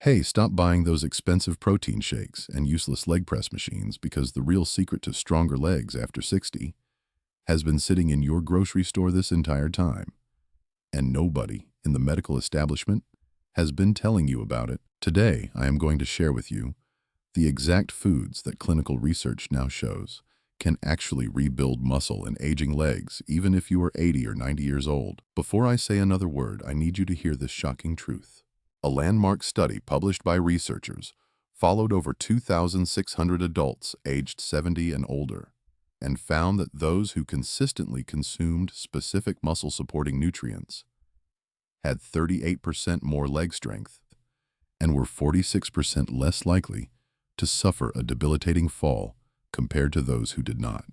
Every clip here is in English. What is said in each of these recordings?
Hey, stop buying those expensive protein shakes and useless leg press machines because the real secret to stronger legs after 60 has been sitting in your grocery store this entire time. And nobody in the medical establishment has been telling you about it. Today, I am going to share with you the exact foods that clinical research now shows can actually rebuild muscle in aging legs, even if you are 80 or 90 years old. Before I say another word, I need you to hear this shocking truth. A landmark study published by researchers followed over 2,600 adults aged 70 and older and found that those who consistently consumed specific muscle-supporting nutrients had 38% more leg strength and were 46% less likely to suffer a debilitating fall compared to those who did not.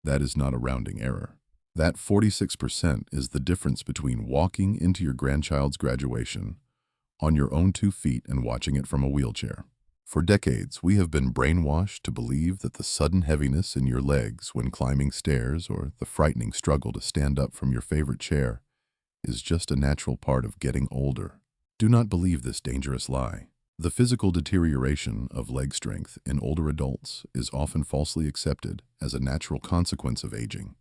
That is not a rounding error. That 46% is the difference between walking into your grandchild's graduation on your own 2 feet and watching it from a wheelchair. For decades, we have been brainwashed to believe that the sudden heaviness in your legs when climbing stairs or the frightening struggle to stand up from your favorite chair is just a natural part of getting older. Do not believe this dangerous lie. The physical deterioration of leg strength in older adults is often falsely accepted as a natural consequence of aging.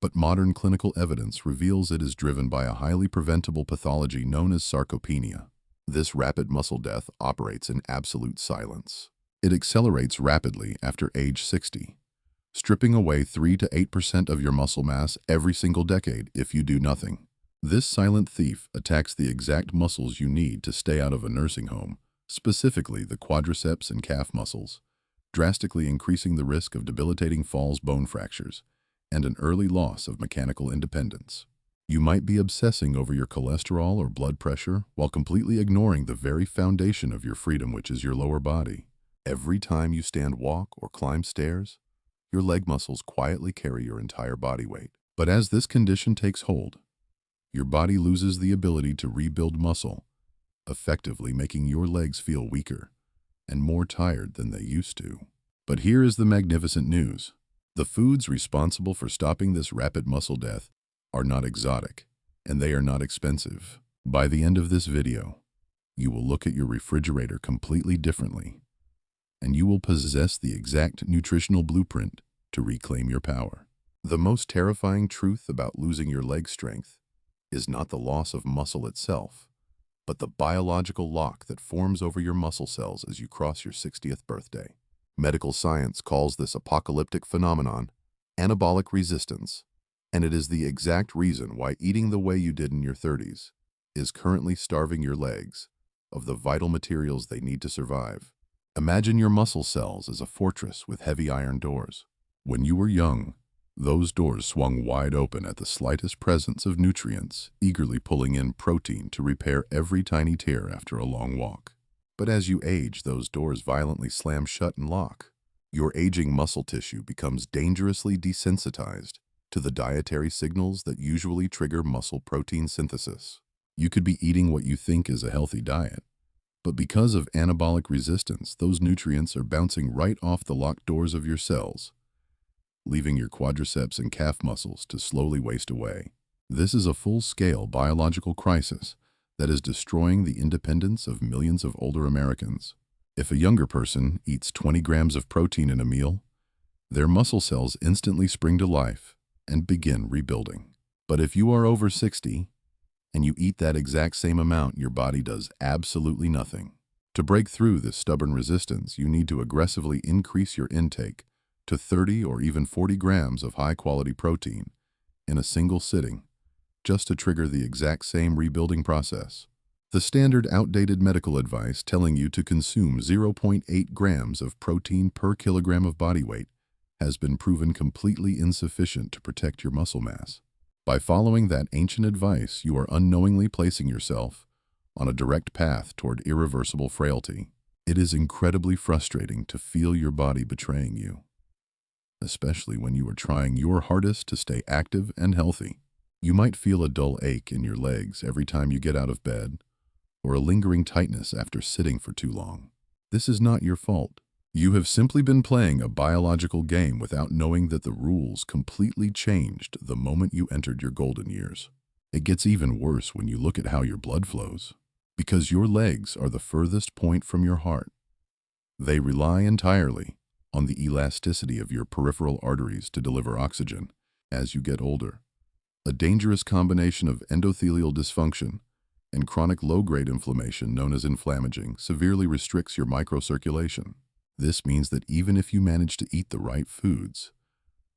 But modern clinical evidence reveals it is driven by a highly preventable pathology known as sarcopenia. This rapid muscle death operates in absolute silence. It accelerates rapidly after age 60, stripping away 3 to 8% of your muscle mass every single decade if you do nothing. This silent thief attacks the exact muscles you need to stay out of a nursing home, specifically the quadriceps and calf muscles, drastically increasing the risk of debilitating falls, bone fractures, and an early loss of mechanical independence. You might be obsessing over your cholesterol or blood pressure while completely ignoring the very foundation of your freedom, which is your lower body. Every time you stand, walk, or climb stairs, your leg muscles quietly carry your entire body weight. But as this condition takes hold, your body loses the ability to rebuild muscle, effectively making your legs feel weaker and more tired than they used to. But here is the magnificent news. The foods responsible for stopping this rapid muscle death are not exotic, and they are not expensive. By the end of this video, you will look at your refrigerator completely differently, and you will possess the exact nutritional blueprint to reclaim your power. The most terrifying truth about losing your leg strength is not the loss of muscle itself, but the biological lock that forms over your muscle cells as you cross your 60th birthday. Medical science calls this apocalyptic phenomenon anabolic resistance, and it is the exact reason why eating the way you did in your 30s is currently starving your legs of the vital materials they need to survive. Imagine your muscle cells as a fortress with heavy iron doors. When you were young, those doors swung wide open at the slightest presence of nutrients, eagerly pulling in protein to repair every tiny tear after a long walk. But as you age, those doors violently slam shut and lock. Your aging muscle tissue becomes dangerously desensitized to the dietary signals that usually trigger muscle protein synthesis. You could be eating what you think is a healthy diet, but because of anabolic resistance, those nutrients are bouncing right off the locked doors of your cells, leaving your quadriceps and calf muscles to slowly waste away. This is a full-scale biological crisis that is destroying the independence of millions of older Americans. If a younger person eats 20 grams of protein in a meal, their muscle cells instantly spring to life and begin rebuilding. But if you are over 60 and you eat that exact same amount, your body does absolutely nothing. To break through this stubborn resistance, you need to aggressively increase your intake to 30 or even 40 grams of high-quality protein in a single sitting, just to trigger the exact same rebuilding process. The standard outdated medical advice telling you to consume 0.8 grams of protein per kilogram of body weight has been proven completely insufficient to protect your muscle mass. By following that ancient advice, you are unknowingly placing yourself on a direct path toward irreversible frailty. It is incredibly frustrating to feel your body betraying you, especially when you are trying your hardest to stay active and healthy. You might feel a dull ache in your legs every time you get out of bed, or a lingering tightness after sitting for too long. This is not your fault. You have simply been playing a biological game without knowing that the rules completely changed the moment you entered your golden years. It gets even worse when you look at how your blood flows. Because your legs are the furthest point from your heart. They rely entirely on the elasticity of your peripheral arteries to deliver oxygen as you get older. A dangerous combination of endothelial dysfunction and chronic low-grade inflammation known as inflammaging severely restricts your microcirculation. This means that even if you manage to eat the right foods,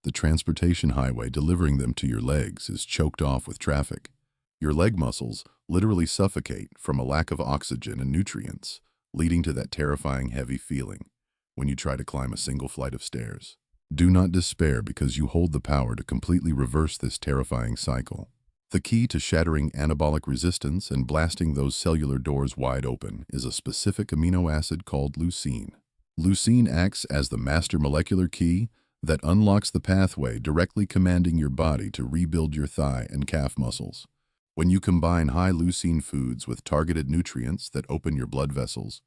the transportation highway delivering them to your legs is choked off with traffic. Your leg muscles literally suffocate from a lack of oxygen and nutrients, leading to that terrifying heavy feeling when you try to climb a single flight of stairs. Do not despair because you hold the power to completely reverse this terrifying cycle. The key to shattering anabolic resistance and blasting those cellular doors wide open is a specific amino acid called leucine. Leucine acts as the master molecular key that unlocks the pathway directly commanding your body to rebuild your thigh and calf muscles. When you combine high leucine foods with targeted nutrients that open your blood vessels,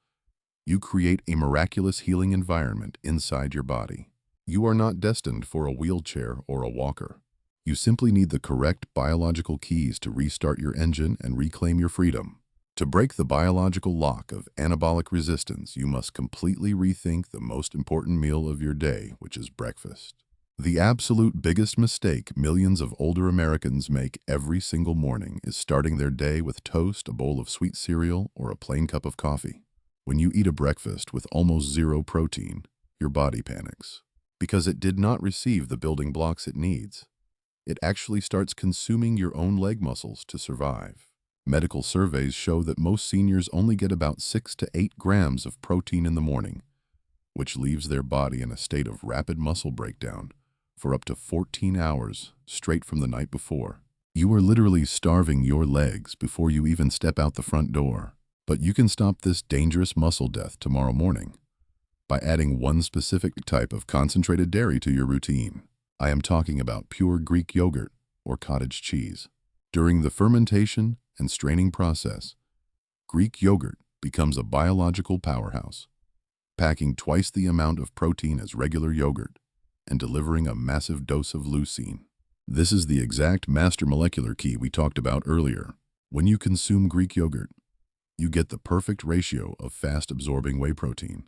you create a miraculous healing environment inside your body. You are not destined for a wheelchair or a walker. You simply need the correct biological keys to restart your engine and reclaim your freedom. To break the biological lock of anabolic resistance, you must completely rethink the most important meal of your day, which is breakfast. The absolute biggest mistake millions of older Americans make every single morning is starting their day with toast, a bowl of sweet cereal, or a plain cup of coffee. When you eat a breakfast with almost zero protein, your body panics because it did not receive the building blocks it needs. It actually starts consuming your own leg muscles to survive. Medical surveys show that most seniors only get about 6 to 8 grams of protein in the morning, which leaves their body in a state of rapid muscle breakdown for up to 14 hours straight from the night before. You are literally starving your legs before you even step out the front door. But you can stop this dangerous muscle death tomorrow morning by adding one specific type of concentrated dairy to your routine. I am talking about pure Greek yogurt or cottage cheese. During the fermentation and straining process, Greek yogurt becomes a biological powerhouse, packing twice the amount of protein as regular yogurt and delivering a massive dose of leucine. This is the exact master molecular key we talked about earlier. When you consume Greek yogurt, you get the perfect ratio of fast-absorbing whey protein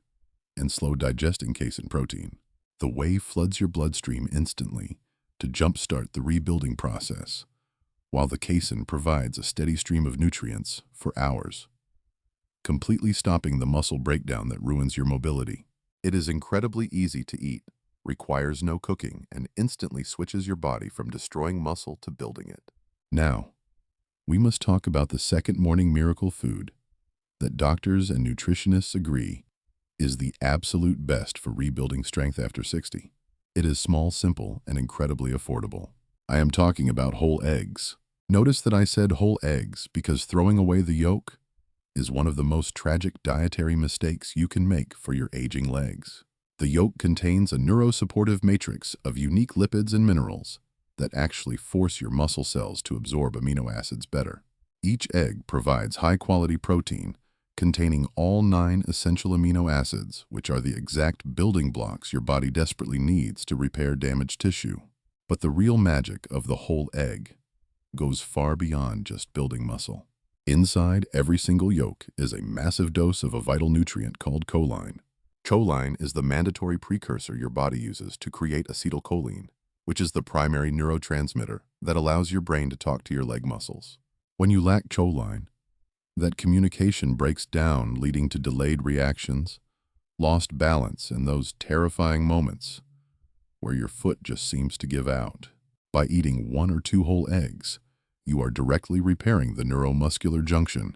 and slow-digesting casein protein. The whey floods your bloodstream instantly to jumpstart the rebuilding process, while the casein provides a steady stream of nutrients for hours, completely stopping the muscle breakdown that ruins your mobility. It is incredibly easy to eat, requires no cooking, and instantly switches your body from destroying muscle to building it. Now, we must talk about the second morning miracle food that doctors and nutritionists agree is the absolute best for rebuilding strength after 60. It is small, simple, and incredibly affordable. I am talking about whole eggs. Notice that I said whole eggs because throwing away the yolk is one of the most tragic dietary mistakes you can make for your aging legs. The yolk contains a neurosupportive matrix of unique lipids and minerals that actually force your muscle cells to absorb amino acids better. Each egg provides high-quality protein containing all 9 essential amino acids, which are the exact building blocks your body desperately needs to repair damaged tissue. But the real magic of the whole egg goes far beyond just building muscle. Inside every single yolk is a massive dose of a vital nutrient called choline. Choline is the mandatory precursor your body uses to create acetylcholine, which is the primary neurotransmitter that allows your brain to talk to your leg muscles. When you lack choline, that communication breaks down, leading to delayed reactions, lost balance, and those terrifying moments where your foot just seems to give out. By eating 1 or 2 whole eggs, you are directly repairing the neuromuscular junction,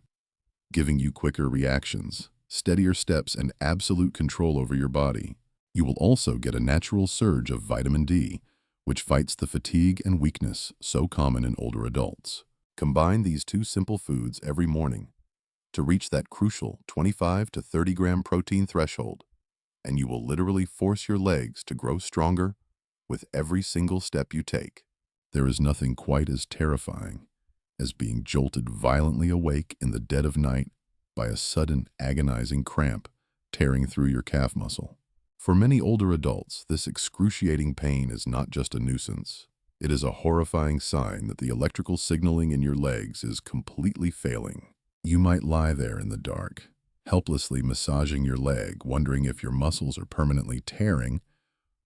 giving you quicker reactions, steadier steps, and absolute control over your body. You will also get a natural surge of vitamin D, which fights the fatigue and weakness so common in older adults. Combine these 2 simple foods every morning to reach that crucial 25 to 30 gram protein threshold, and you will literally force your legs to grow stronger with every single step you take. There is nothing quite as terrifying as being jolted violently awake in the dead of night by a sudden agonizing cramp tearing through your calf muscle. For many older adults, this excruciating pain is not just a nuisance. It is a horrifying sign that the electrical signaling in your legs is completely failing. You might lie there in the dark, helplessly massaging your leg, wondering if your muscles are permanently tearing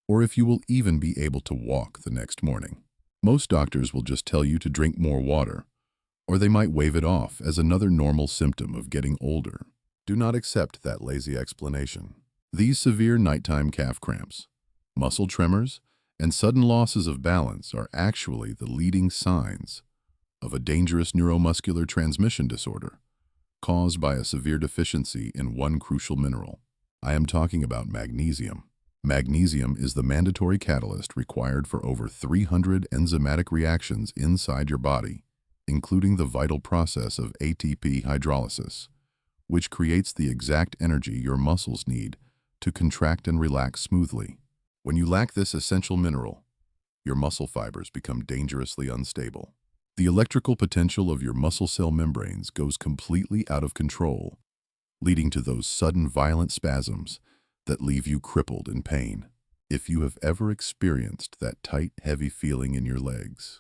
or if you will even be able to walk the next morning. Most doctors will just tell you to drink more water, or they might wave it off as another normal symptom of getting older. Do not accept that lazy explanation. These severe nighttime calf cramps, muscle tremors, and sudden losses of balance are actually the leading signs of a dangerous neuromuscular transmission disorder caused by a severe deficiency in one crucial mineral. I am talking about magnesium. Magnesium is the mandatory catalyst required for over 300 enzymatic reactions inside your body, including the vital process of ATP hydrolysis, which creates the exact energy your muscles need to contract and relax smoothly. When you lack this essential mineral, your muscle fibers become dangerously unstable. The electrical potential of your muscle cell membranes goes completely out of control, leading to those sudden violent spasms that leave you crippled in pain. If you have ever experienced that tight, heavy feeling in your legs,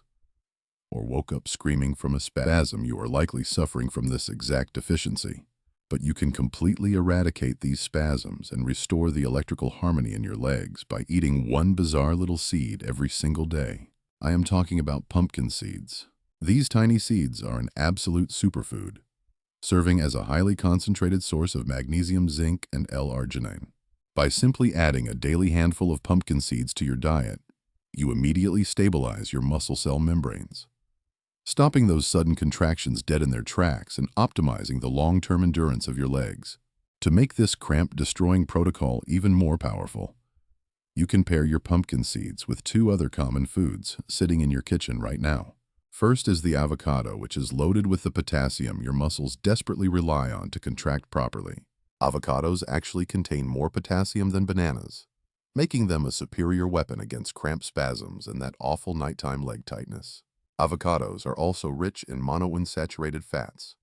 or woke up screaming from a spasm, you are likely suffering from this exact deficiency. But you can completely eradicate these spasms and restore the electrical harmony in your legs by eating one bizarre little seed every single day. I am talking about pumpkin seeds. These tiny seeds are an absolute superfood, serving as a highly concentrated source of magnesium, zinc, and L-arginine. By simply adding a daily handful of pumpkin seeds to your diet, you immediately stabilize your muscle cell membranes, stopping those sudden contractions dead in their tracks and optimizing the long-term endurance of your legs. To make this cramp-destroying protocol even more powerful, you can pair your pumpkin seeds with two other common foods sitting in your kitchen right now. First is the avocado, which is loaded with the potassium your muscles desperately rely on to contract properly. Avocados actually contain more potassium than bananas, making them a superior weapon against cramp spasms and that awful nighttime leg tightness. Avocados are also rich in monounsaturated fats,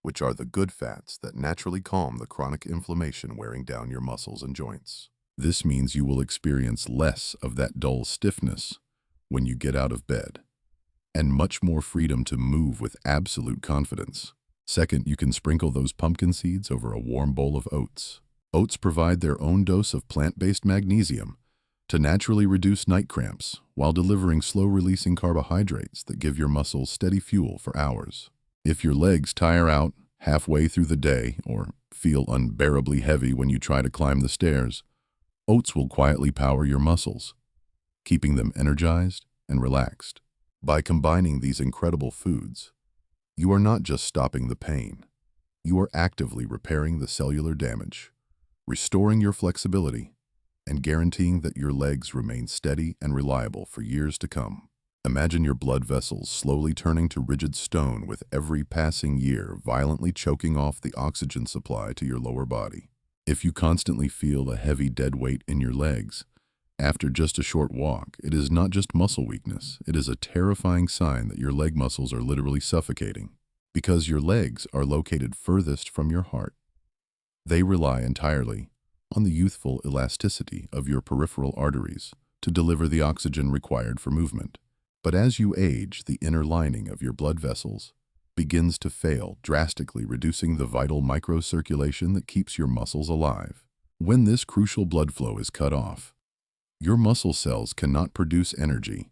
which are the good fats that naturally calm the chronic inflammation wearing down your muscles and joints. This means you will experience less of that dull stiffness when you get out of bed, and much more freedom to move with absolute confidence. Second, you can sprinkle those pumpkin seeds over a warm bowl of oats. Oats provide their own dose of plant-based magnesium to naturally reduce night cramps while delivering slow-releasing carbohydrates that give your muscles steady fuel for hours. If your legs tire out halfway through the day or feel unbearably heavy when you try to climb the stairs, oats will quietly power your muscles, keeping them energized and relaxed. By combining these incredible foods, you are not just stopping the pain, you are actively repairing the cellular damage, restoring your flexibility, and guaranteeing that your legs remain steady and reliable for years to come. Imagine your blood vessels slowly turning to rigid stone with every passing year, violently choking off the oxygen supply to your lower body. If you constantly feel a heavy dead weight in your legs after just a short walk, it is not just muscle weakness, it is a terrifying sign that your leg muscles are literally suffocating. Because your legs are located furthest from your heart, they rely entirely on the youthful elasticity of your peripheral arteries to deliver the oxygen required for movement. But as you age, the inner lining of your blood vessels begins to fail, drastically reducing the vital microcirculation that keeps your muscles alive. When this crucial blood flow is cut off, your muscle cells cannot produce energy,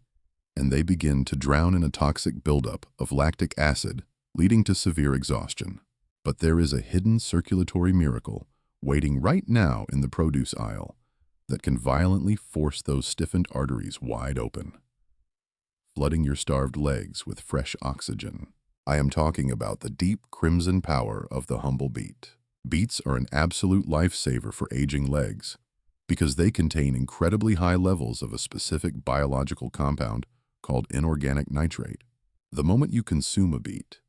and they begin to drown in a toxic buildup of lactic acid, leading to severe exhaustion. But there is a hidden circulatory miracle waiting right now in the produce aisle that can violently force those stiffened arteries wide open, flooding your starved legs with fresh oxygen. I am talking about the deep crimson power of the humble beet. Beets are an absolute lifesaver for aging legs because they contain incredibly high levels of a specific biological compound called inorganic nitrate. The moment you consume a beet,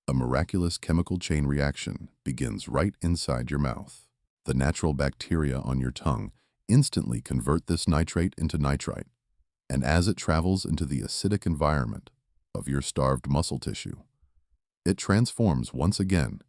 a miraculous chemical chain reaction begins right inside your mouth. The natural bacteria on your tongue instantly convert this nitrate into nitrite, and as it travels into the acidic environment of your starved muscle tissue, it transforms once again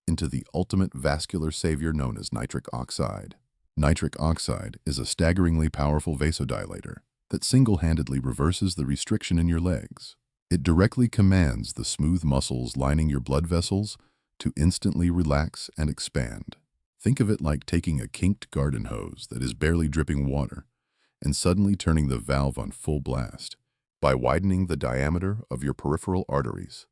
into the ultimate vascular savior known as nitric oxide. Nitric oxide is a staggeringly powerful vasodilator that single-handedly reverses the restriction in your legs. It directly commands the smooth muscles lining your blood vessels to instantly relax and expand. Think of it like taking a kinked garden hose that is barely dripping water and suddenly turning the valve on full blast by widening the diameter of your peripheral arteries.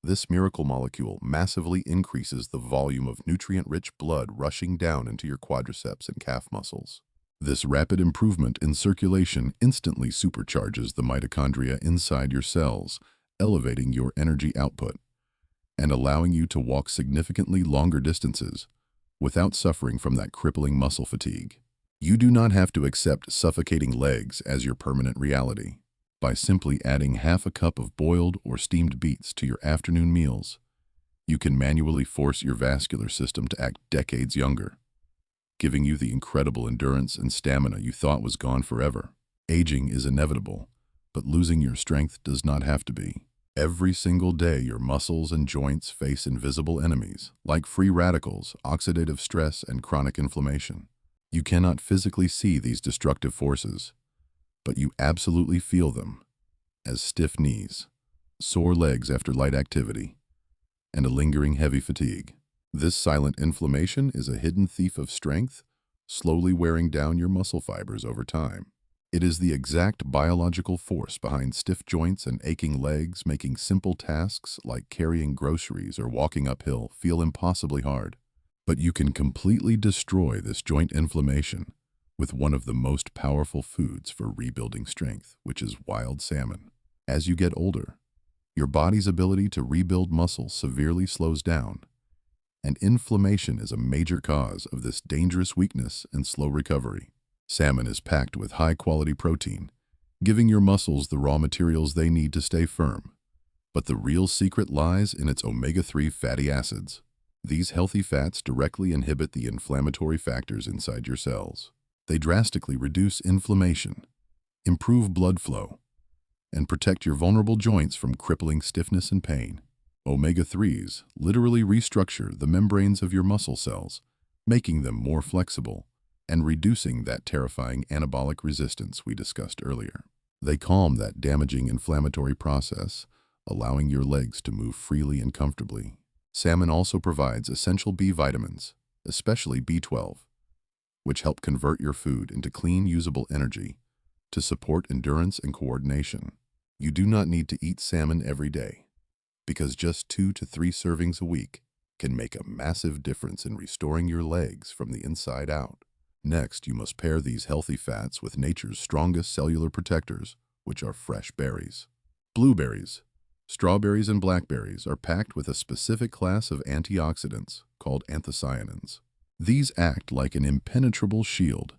This miracle molecule massively increases the volume of nutrient-rich blood rushing down into your quadriceps and calf muscles. This rapid improvement in circulation instantly supercharges the mitochondria inside your cells, elevating your energy output and allowing you to walk significantly longer distances without suffering from that crippling muscle fatigue. You do not have to accept suffocating legs as your permanent reality. By simply adding half a cup of boiled or steamed beets to your afternoon meals, you can manually force your vascular system to act decades younger, giving you the incredible endurance and stamina you thought was gone forever. Aging is inevitable, but losing your strength does not have to be. Every single day, your muscles and joints face invisible enemies, like free radicals, oxidative stress, and chronic inflammation. You cannot physically see these destructive forces, but you absolutely feel them, as stiff knees, sore legs after light activity, and a lingering heavy fatigue. This silent inflammation is a hidden thief of strength, slowly wearing down your muscle fibers over time. It is the exact biological force behind stiff joints and aching legs, making simple tasks like carrying groceries or walking uphill feel impossibly hard. But you can completely destroy this joint inflammation with one of the most powerful foods for rebuilding strength, which is wild salmon. As you get older, your body's ability to rebuild muscle severely slows down, and inflammation is a major cause of this dangerous weakness and slow recovery. Salmon is packed with high-quality protein, giving your muscles the raw materials they need to stay firm. But the real secret lies in its omega-3 fatty acids. These healthy fats directly inhibit the inflammatory factors inside your cells. They drastically reduce inflammation, improve blood flow, and protect your vulnerable joints from crippling stiffness and pain. Omega-3s literally restructure the membranes of your muscle cells, making them more flexible and reducing that terrifying anabolic resistance we discussed earlier. They calm that damaging inflammatory process, allowing your legs to move freely and comfortably. Salmon also provides essential B vitamins, especially B12, which help convert your food into clean, usable energy to support endurance and coordination. You do not need to eat salmon every day, because just 2 to 3 servings a week can make a massive difference in restoring your legs from the inside out. Next, you must pair these healthy fats with nature's strongest cellular protectors, which are fresh berries. Blueberries, strawberries, and blackberries are packed with a specific class of antioxidants called anthocyanins. These act like an impenetrable shield,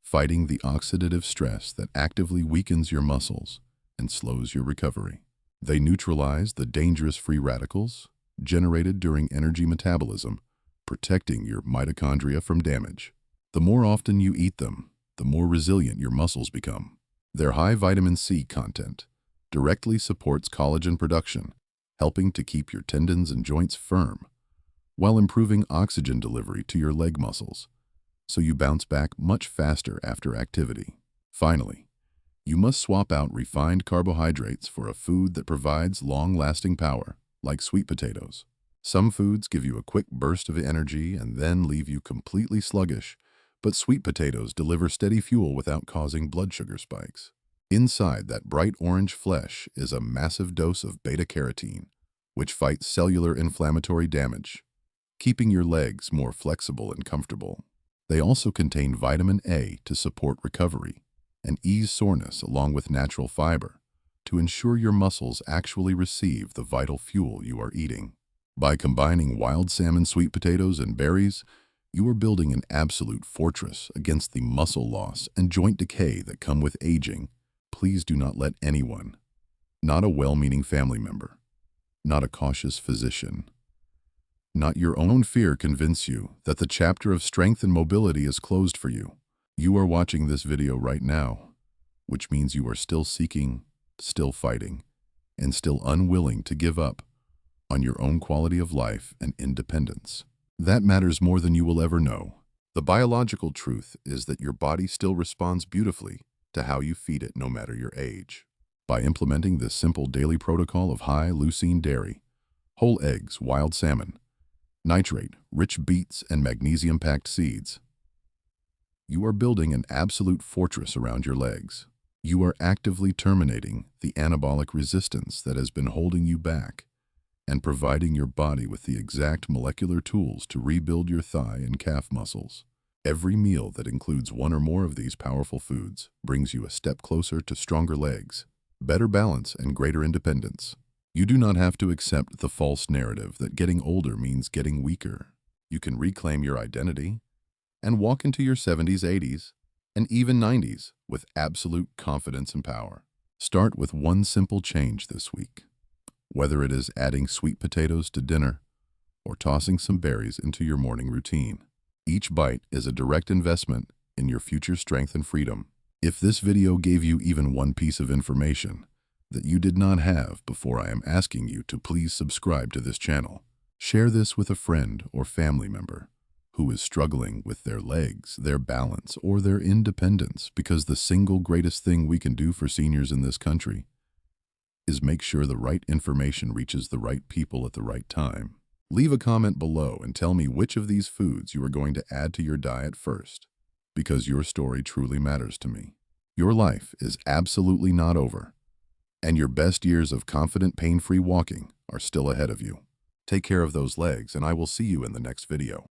fighting the oxidative stress that actively weakens your muscles and slows your recovery. They neutralize the dangerous free radicals generated during energy metabolism, protecting your mitochondria from damage. The more often you eat them, the more resilient your muscles become. Their high vitamin C content directly supports collagen production, helping to keep your tendons and joints firm, while improving oxygen delivery to your leg muscles, so you bounce back much faster after activity. Finally, you must swap out refined carbohydrates for a food that provides long-lasting power, like sweet potatoes. Some foods give you a quick burst of energy and then leave you completely sluggish, but sweet potatoes deliver steady fuel without causing blood sugar spikes. Inside that bright orange flesh is a massive dose of beta-carotene, which fights cellular inflammatory damage, keeping your legs more flexible and comfortable. They also contain vitamin A to support recovery and ease soreness, along with natural fiber to ensure your muscles actually receive the vital fuel you are eating. By combining wild salmon, sweet potatoes, and berries, you are building an absolute fortress against the muscle loss and joint decay that come with aging. Please do not let anyone, not a well-meaning family member, not a cautious physician, not your own fear, convince you that the chapter of strength and mobility is closed for you. You are watching this video right now, which means you are still seeking, still fighting, and still unwilling to give up on your own quality of life and independence. That matters more than you will ever know. The biological truth is that your body still responds beautifully to how you feed it, no matter your age. By implementing this simple daily protocol of high leucine dairy, whole eggs, wild salmon, Nitrate, rich beets and magnesium-packed seeds. You are building an absolute fortress around your legs. You are actively terminating the anabolic resistance that has been holding you back and providing your body with the exact molecular tools to rebuild your thigh and calf muscles. Every meal that includes one or more of these powerful foods brings you a step closer to stronger legs, better balance, and greater independence. You do not have to accept the false narrative that getting older means getting weaker. You can reclaim your identity and walk into your 70s, 80s, and even 90s with absolute confidence and power. Start with one simple change this week. Whether it is adding sweet potatoes to dinner or tossing some berries into your morning routine, each bite is a direct investment in your future strength and freedom. If this video gave you even one piece of information that you did not have before, I am asking you to please subscribe to this channel. Share this with a friend or family member who is struggling with their legs, their balance, or their independence, because the single greatest thing we can do for seniors in this country is make sure the right information reaches the right people at the right time. Leave a comment below and tell me which of these foods you are going to add to your diet first, because your story truly matters to me. Your life is absolutely not over, and your best years of confident, pain-free walking are still ahead of you. Take care of those legs, and I will see you in the next video.